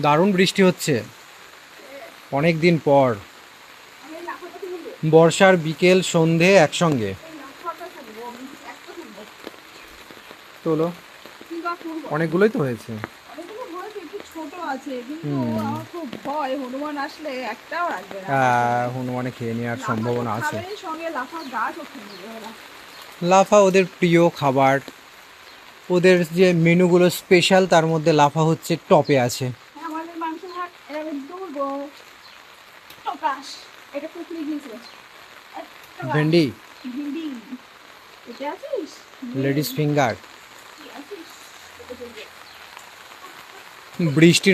দারুণ বৃষ্টি হচ্ছে অনেক দিন পর। বর্ষার বিকেল সন্ধে একসঙ্গে। তোলো, অনেকগুলোই তো হয়েছে। ছোট আছে কিন্তু হুম। আমার খুব ভয়, হনুমান আসলে একটাও রাখবে না। হনুমানে খেয়ে নেওয়ার লাফা তো সম্ভাবনা আছে। খাবেই, সঙ্গে লাফার গাছও খেয়ে নেবে ওরা। লাফা ওদের প্রিয় খাবার। ওদের যে মেনুগুলো স্পেশাল তার মধ্যে লাফা হচ্ছে টপে আছে। আমাদের মাংস ভাত একদম প্রকাশ। এটা কুকলি গিয়েছে প্রকাশ। ভেন্ডি, ভিন্ডি, এটা আছিস? নেই। Ladies finger. কি আছিস? এটা দেখবে। বৃষ্টির